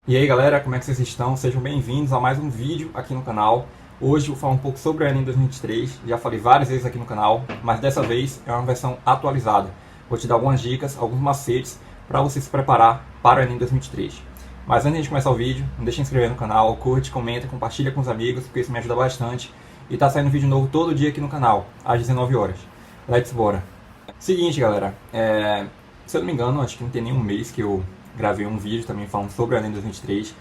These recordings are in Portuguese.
E aí galera, como é que vocês estão? Sejam bem-vindos a mais um vídeo aqui no canal. Hoje eu vou falar um pouco sobre o Enem 2023, já falei várias vezes aqui no canal, mas dessa vez é uma versão atualizada. Vou te dar algumas dicas, alguns macetes para você se preparar para o Enem 2023. Mas antes de começar o vídeo, não deixe de se inscrever no canal, curte, comenta, compartilha com os amigos, porque isso me ajuda bastante. E tá saindo vídeo novo todo dia aqui no canal, às 19 horas. Let's bora! Seguinte galera, se eu não me engano, acho que não tem nenhum mês que eu gravei um vídeo também falando sobre o Enem 2023,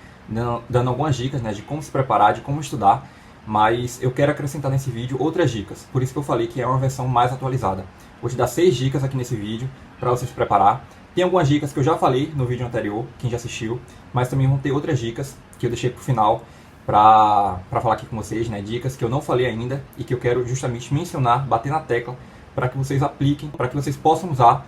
dando algumas dicas, né, de como se preparar, de como estudar, mas eu quero acrescentar nesse vídeo outras dicas, por isso que eu falei que é uma versão mais atualizada. Vou te dar 6 dicas aqui nesse vídeo para você se preparar. Tem algumas dicas que eu já falei no vídeo anterior, quem já assistiu, mas também vão ter outras dicas que eu deixei para o final para falar aqui com vocês, né, dicas que eu não falei ainda e que eu quero justamente mencionar, bater na tecla, para que vocês apliquem, para que vocês possam usar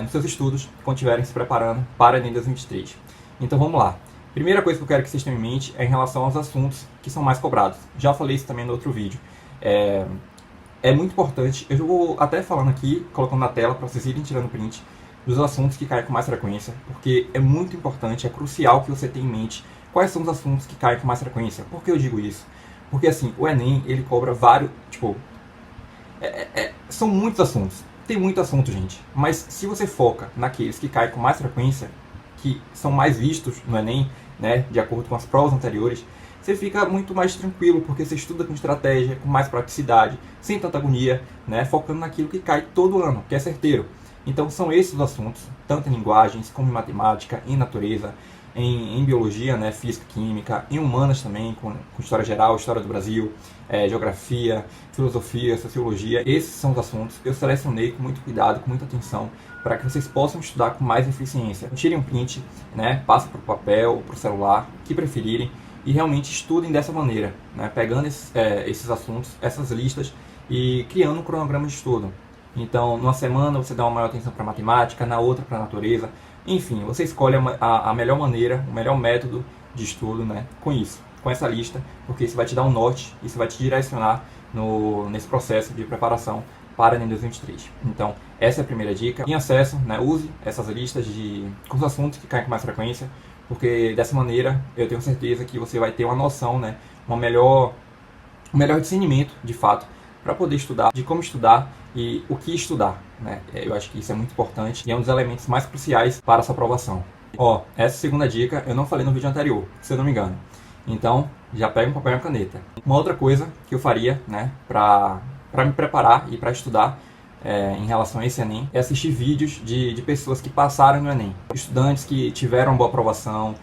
nos seus estudos quando estiverem se preparando para o Enem 2023. Então vamos lá. Primeira coisa que eu quero que vocês tenham em mente é em relação aos assuntos que são mais cobrados. Já falei isso também no outro vídeo. É muito importante, eu vou até falando aqui, colocando na tela para vocês irem tirando print dos assuntos que caem com mais frequência, porque é muito importante, é crucial que você tenha em mente quais são os assuntos que caem com mais frequência. Por que eu digo isso? Porque assim, o Enem, ele cobra vários, são muitos assuntos. Tem muito assunto, gente. Mas se você foca naqueles que caem com mais frequência, que são mais vistos no Enem, né, de acordo com as provas anteriores, você fica muito mais tranquilo, porque você estuda com estratégia, com mais praticidade, sem tanta agonia, né, focando naquilo que cai todo ano, que é certeiro. Então são esses os assuntos, tanto em linguagens, como em matemática, em natureza, em biologia, né, física, química, em humanas também, com história geral, história do Brasil, geografia, filosofia, sociologia. Esses são os assuntos que eu selecionei com muito cuidado, com muita atenção, para que vocês possam estudar com mais eficiência. Tirem um print, né, passem para o papel, para o celular, o que preferirem, e realmente estudem dessa maneira, né, pegando esses assuntos, essas listas, e criando um cronograma de estudo. Então, numa semana você dá uma maior atenção para matemática, na outra para natureza. Enfim, você escolhe a melhor maneira, o melhor método de estudo, né, com isso, com essa lista, porque isso vai te dar um norte, isso vai te direcionar nesse processo de preparação para o Enem 2023. Então, essa é a primeira dica. Em acesso, né, use essas listas com os assuntos que caem com mais frequência, porque dessa maneira eu tenho certeza que você vai ter uma noção, né, um melhor discernimento, de fato, para poder estudar, de como estudar e o que estudar, né? Eu acho que isso é muito importante e é um dos elementos mais cruciais para essa aprovação. Essa segunda dica eu não falei no vídeo anterior, se eu não me engano. Então, já pega um papel e uma caneta. Uma outra coisa que eu faria, né, para me preparar e para estudar em relação a esse Enem, é assistir vídeos de pessoas que passaram no Enem. Estudantes que tiveram boa aprovação,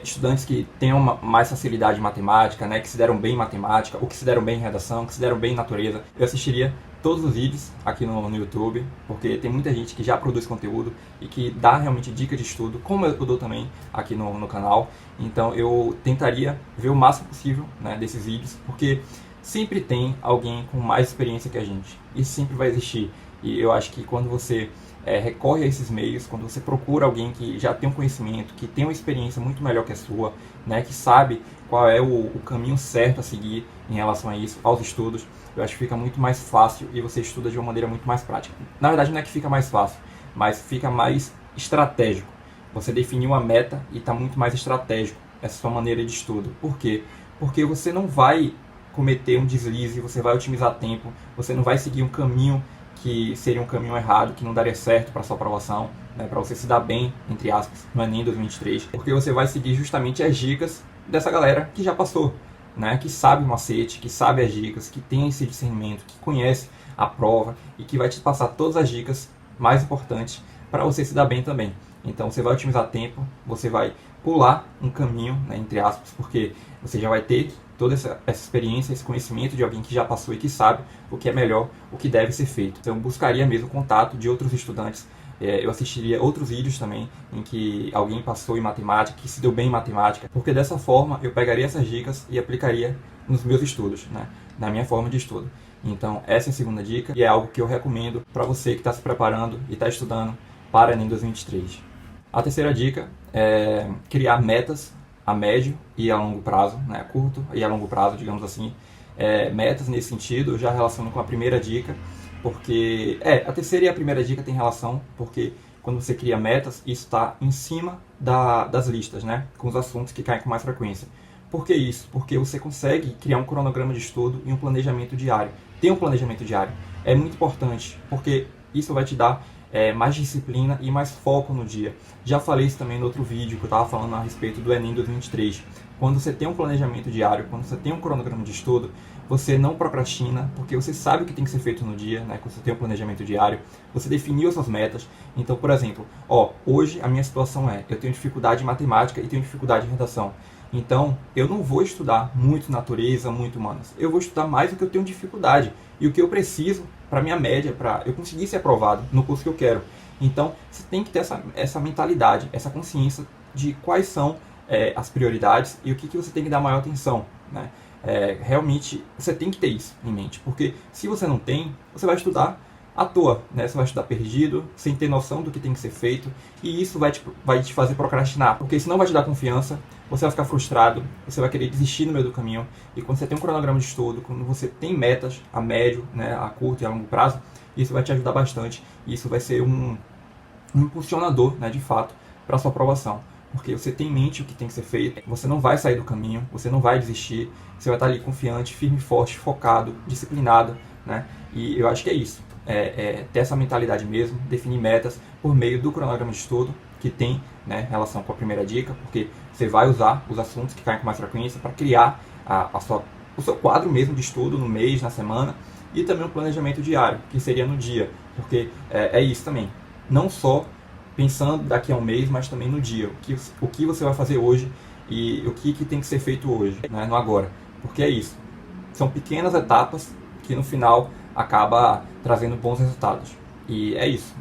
estudantes que tenham mais facilidade em matemática, né, que se deram bem em matemática, ou que se deram bem em redação, que se deram bem em natureza. Eu assistiria todos os vídeos aqui no YouTube, porque tem muita gente que já produz conteúdo e que dá realmente dicas de estudo, como eu dou também aqui no canal. Então eu tentaria ver o máximo possível, né, desses vídeos, porque sempre tem alguém com mais experiência que a gente. Isso sempre vai existir. E eu acho que quando você recorre a esses meios, quando você procura alguém que já tem um conhecimento, que tem uma experiência muito melhor que a sua, né, que sabe qual é o caminho certo a seguir em relação a isso, aos estudos, eu acho que fica muito mais fácil e você estuda de uma maneira muito mais prática. Na verdade não é que fica mais fácil, mas fica mais estratégico. Você definiu uma meta e está muito mais estratégico essa sua maneira de estudo. Por quê? Porque você não vai cometer um deslize, você vai otimizar tempo, você não vai seguir um caminho que seria um caminho errado, que não daria certo para sua aprovação, né, para você se dar bem, entre aspas, no Enem 2023, porque você vai seguir justamente as dicas dessa galera que já passou, né, que sabe o macete, que sabe as dicas, que tem esse discernimento, que conhece a prova e que vai te passar todas as dicas mais importantes para você se dar bem também. Então você vai otimizar tempo, você vai pular um caminho, né, entre aspas, porque você já vai ter toda essa experiência, esse conhecimento de alguém que já passou e que sabe o que é melhor, o que deve ser feito. Então eu buscaria mesmo contato de outros estudantes, eu assistiria outros vídeos também em que alguém passou em matemática, que se deu bem em matemática, porque dessa forma eu pegaria essas dicas e aplicaria nos meus estudos, né, na minha forma de estudo. Então essa é a segunda dica e é algo que eu recomendo para você que está se preparando e está estudando para Enem 2023. A terceira dica é criar metas a médio e a longo prazo, né, a curto e a longo prazo, digamos assim. Metas nesse sentido, eu já relaciono com a primeira dica, porque a terceira e a primeira dica tem relação, porque quando você cria metas, isso está em cima das listas, né? Com os assuntos que caem com mais frequência. Por que isso? Porque você consegue criar um cronograma de estudo e um planejamento diário. Ter um planejamento diário é muito importante, porque isso vai te dar mais disciplina e mais foco no dia. Já falei isso também no outro vídeo que eu estava falando a respeito do Enem 2023. Quando você tem um planejamento diário, quando você tem um cronograma de estudo, você não procrastina, porque você sabe o que tem que ser feito no dia, né? Quando você tem um planejamento diário, você definiu as suas metas. Então, por exemplo, hoje a minha situação eu tenho dificuldade em matemática e tenho dificuldade em redação. Então, eu não vou estudar muito natureza, muito humanas. Eu vou estudar mais o que eu tenho dificuldade e o que eu preciso para minha média, para eu conseguir ser aprovado no curso que eu quero. Então, você tem que ter essa mentalidade, essa consciência de quais são as prioridades e o que você tem que dar maior atenção, né? Realmente, você tem que ter isso em mente, porque se você não tem, você vai estudar à toa, né? Você vai estudar perdido, sem ter noção do que tem que ser feito, e isso vai te fazer procrastinar, porque isso não vai te dar confiança, você vai ficar frustrado, você vai querer desistir no meio do caminho, e quando você tem um cronograma de estudo, quando você tem metas a médio, né, a curto e a longo prazo, isso vai te ajudar bastante, e isso vai ser um impulsionador, né, de fato, para a sua aprovação. Porque você tem em mente o que tem que ser feito, você não vai sair do caminho, você não vai desistir, você vai estar ali confiante, firme, forte, focado, disciplinado, né? E eu acho que é isso, ter essa mentalidade mesmo, definir metas por meio do cronograma de estudo, que tem, né, relação com a primeira dica, porque você vai usar os assuntos que caem com mais frequência para criar o seu quadro mesmo de estudo no mês, na semana, e também um planejamento diário, que seria no dia, porque é isso também, não só pensando daqui a um mês, mas também no dia, o que você vai fazer hoje e o que tem que ser feito hoje, né, no agora, porque é isso, são pequenas etapas que no final acaba trazendo bons resultados, e é isso,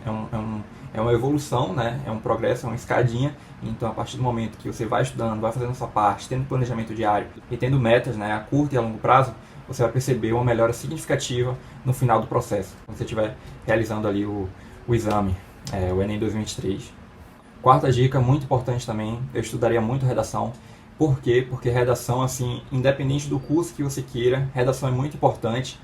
é uma evolução, né, é um progresso, é uma escadinha. Então a partir do momento que você vai estudando, vai fazendo a sua parte, tendo planejamento diário e tendo metas, né, a curto e a longo prazo, você vai perceber uma melhora significativa no final do processo, quando você estiver realizando ali o exame, o Enem 2023. Quarta dica, muito importante também, eu estudaria muito redação. Por quê? Porque redação, assim, independente do curso que você queira, redação é muito importante.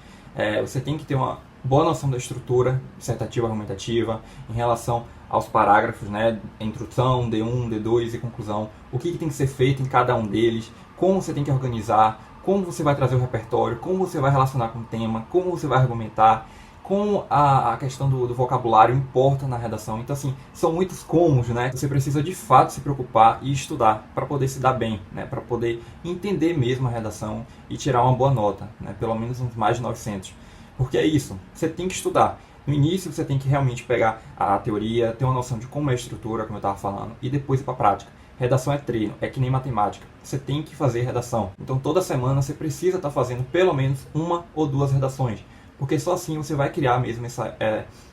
Você tem que ter uma boa noção da estrutura dissertativa, argumentativa, em relação aos parágrafos, né, introdução, D1, D2 e conclusão, o que tem que ser feito em cada um deles, como você tem que organizar, como você vai trazer o repertório, como você vai relacionar com o tema, como você vai argumentar, como a questão do vocabulário importa na redação. Então, assim, são muitos comos, né? Você precisa de fato se preocupar e estudar para poder se dar bem, né? Para poder entender mesmo a redação e tirar uma boa nota, né? Pelo menos uns mais de 900. Porque é isso, você tem que estudar. No início você tem que realmente pegar a teoria, ter uma noção de como é a estrutura, como eu estava falando, e depois ir para a prática. Redação é treino, é que nem matemática. Você tem que fazer redação. Então toda semana você precisa estar fazendo pelo menos uma ou duas redações. Porque só assim você vai criar mesmo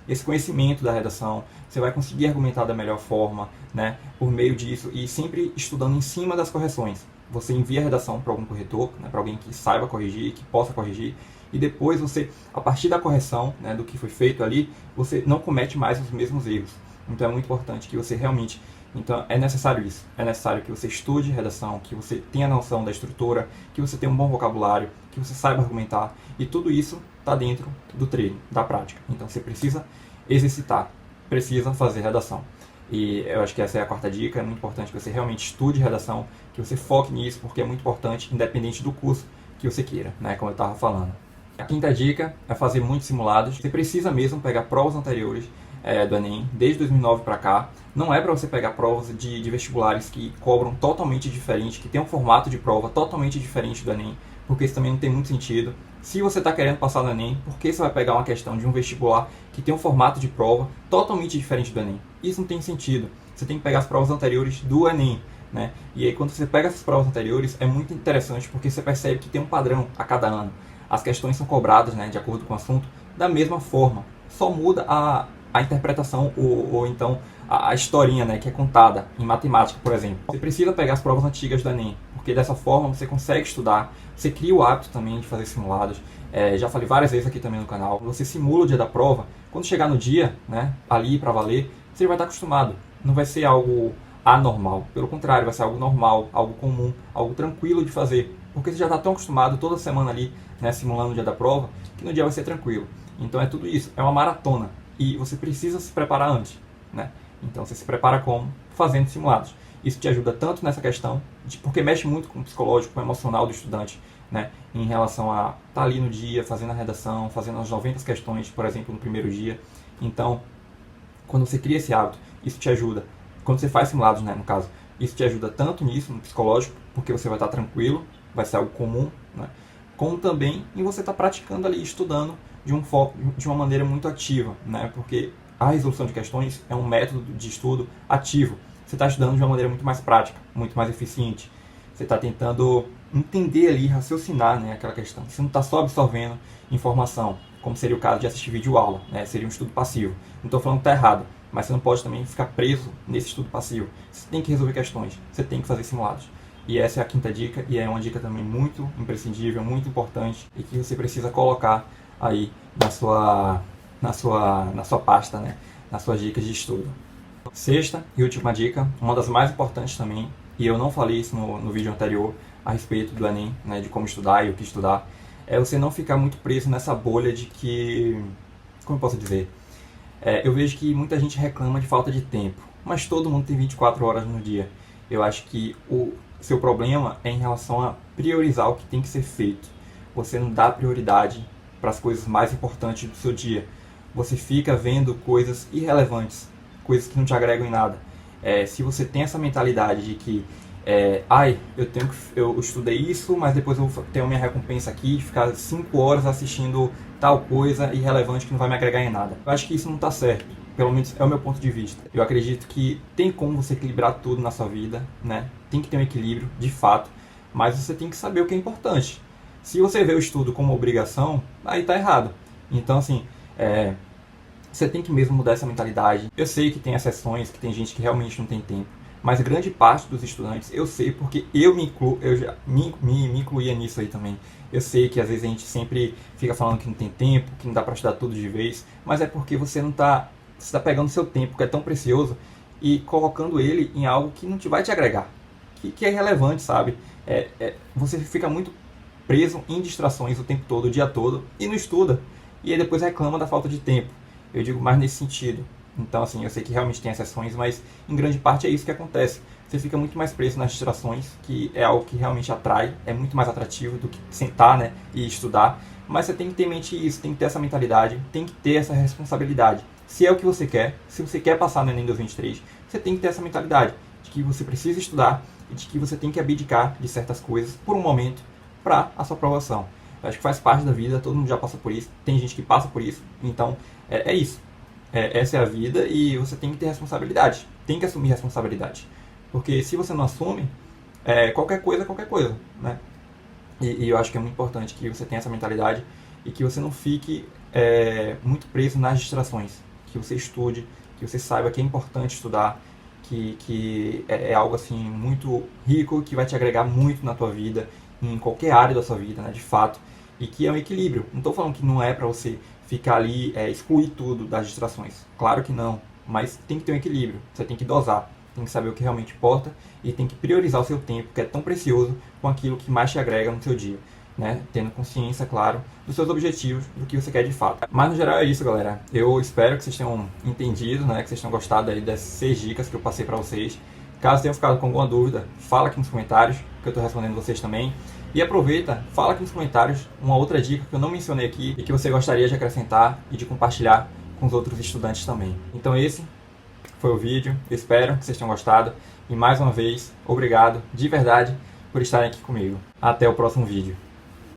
esse conhecimento da redação, você vai conseguir argumentar da melhor forma, né, por meio disso, e sempre estudando em cima das correções. Você envia a redação para algum corretor, né, para alguém que saiba corrigir, que possa corrigir, e depois você, a partir da correção, né, do que foi feito ali, você não comete mais os mesmos erros. Então é muito importante que você realmente... Então é necessário isso, é necessário que você estude redação, que você tenha noção da estrutura, que você tenha um bom vocabulário, que você saiba argumentar, e tudo isso está dentro do treino, da prática. Então você precisa exercitar, precisa fazer redação. E eu acho que essa é a quarta dica, é muito importante que você realmente estude redação, que você foque nisso, porque é muito importante, independente do curso que você queira, né, como eu estava falando. A quinta dica é fazer muitos simulados. Você precisa mesmo pegar provas anteriores do Enem, desde 2009 para cá. Não é para você pegar provas de vestibulares que cobram totalmente diferente, que tem um formato de prova totalmente diferente do Enem, porque isso também não tem muito sentido. Se você está querendo passar no Enem, por que você vai pegar uma questão de um vestibular que tem um formato de prova totalmente diferente do Enem? Isso não tem sentido. Você tem que pegar as provas anteriores do Enem, né? E aí quando você pega essas provas anteriores, é muito interessante porque você percebe que tem um padrão a cada ano. As questões são cobradas, né, de acordo com o assunto, da mesma forma. Só muda a interpretação ou então a historinha, né, que é contada em matemática, por exemplo. Você precisa pegar as provas antigas do Enem, porque dessa forma você consegue estudar, você cria o hábito também de fazer simulados. Já falei várias vezes aqui também no canal, você simula o dia da prova, quando chegar no dia, né, ali para valer, você vai estar acostumado. Não vai ser algo anormal, pelo contrário, vai ser algo normal, algo comum, algo tranquilo de fazer, porque você já está tão acostumado toda semana ali, né, simulando o dia da prova, que no dia vai ser tranquilo. Então é tudo isso, é uma maratona. E você precisa se preparar antes, né? Então você se prepara como? Fazendo simulados. Isso te ajuda tanto nessa questão, porque mexe muito com o psicológico, com o emocional do estudante, né? Em relação a estar ali no dia, fazendo a redação, fazendo as 90 questões, por exemplo, no primeiro dia. Então, quando você cria esse hábito, isso te ajuda. Quando você faz simulados, né, no caso, isso te ajuda tanto nisso, no psicológico, porque você vai estar tranquilo, vai ser algo comum, né? Como também em você estar praticando ali, estudando de uma maneira muito ativa, né? Porque a resolução de questões é um método de estudo ativo. Você está estudando de uma maneira muito mais prática, muito mais eficiente. Você está tentando entender ali, raciocinar, né, aquela questão. Você não está só absorvendo informação, como seria o caso de assistir vídeo-aula, né? Seria um estudo passivo. Não estou falando que está errado, mas você não pode também ficar preso nesse estudo passivo. Você tem que resolver questões, você tem que fazer simulados. E essa é a quinta dica, e é uma dica também muito imprescindível, muito importante, e que você precisa colocar aí na sua pasta, né? Nas suas dicas de estudo. Sexta e última dica, uma das mais importantes também, e eu não falei isso no vídeo anterior a respeito do Enem, né, de como estudar e o que estudar, é você não ficar muito preso nessa bolha de que, como eu posso dizer, eu vejo que muita gente reclama de falta de tempo, mas todo mundo tem 24 horas no dia. Eu acho que o seu problema é em relação a priorizar o que tem que ser feito. Você não dá prioridade para as coisas mais importantes do seu dia. Você fica vendo coisas irrelevantes, coisas que não te agregam em nada. Se você tem essa mentalidade de que eu estudei isso, mas depois eu vou ter a minha recompensa aqui, de ficar 5 horas assistindo tal coisa irrelevante que não vai me agregar em nada. Eu acho que isso não está certo, pelo menos é o meu ponto de vista. Eu acredito que tem como você equilibrar tudo na sua vida, né? Tem que ter um equilíbrio, de fato, mas você tem que saber o que é importante. Se você vê o estudo como obrigação, aí tá errado. Então, assim, você tem que mesmo mudar essa mentalidade. Eu sei que tem exceções, que tem gente que realmente não tem tempo, mas grande parte dos estudantes, eu sei porque eu já me incluía nisso aí também. Eu sei que às vezes a gente sempre fica falando que não tem tempo, que não dá para estudar tudo de vez, mas é porque você está pegando seu tempo, que é tão precioso, e colocando ele em algo que não vai te agregar, que é irrelevante, sabe? Você fica muito preso em distrações o tempo todo, o dia todo, e não estuda. E aí depois reclama da falta de tempo. Eu digo mais nesse sentido. Então, assim, eu sei que realmente tem exceções, mas em grande parte é isso que acontece. Você fica muito mais preso nas distrações, que é algo que realmente atrai, é muito mais atrativo do que sentar, né, e estudar. Mas você tem que ter em mente isso, tem que ter essa mentalidade, tem que ter essa responsabilidade. Se é o que você quer, se você quer passar no Enem 2023, você tem que ter essa mentalidade de que você precisa estudar e de que você tem que abdicar de certas coisas por um momento para a sua aprovação. Eu acho que faz parte da vida, todo mundo já passa por isso, tem gente que passa por isso, então é isso. Essa é a vida e você tem que ter responsabilidade, tem que assumir responsabilidade. Porque se você não assume, qualquer coisa é qualquer coisa, né? E eu acho que é muito importante que você tenha essa mentalidade e que você não fique muito preso nas distrações. Que você estude, que você saiba que é importante estudar, que é algo assim muito rico, que vai te agregar muito na tua vida, em qualquer área da sua vida, né, de fato, e que é um equilíbrio. Não estou falando que não é para você ficar ali, excluir tudo das distrações. Claro que não, mas tem que ter um equilíbrio. Você tem que dosar, tem que saber o que realmente importa e tem que priorizar o seu tempo, que é tão precioso, com aquilo que mais te agrega no seu dia, né? Tendo consciência, claro, dos seus objetivos, do que você quer de fato. Mas no geral é isso, galera. Eu espero que vocês tenham entendido, né? Que vocês tenham gostado aí dessas 6 dicas que eu passei para vocês. Caso tenham ficado com alguma dúvida, fala aqui nos comentários, que eu estou respondendo vocês também. E aproveita, fala aqui nos comentários uma outra dica que eu não mencionei aqui e que você gostaria de acrescentar e de compartilhar com os outros estudantes também. Então esse foi o vídeo, eu espero que vocês tenham gostado. E mais uma vez, obrigado de verdade por estarem aqui comigo. Até o próximo vídeo.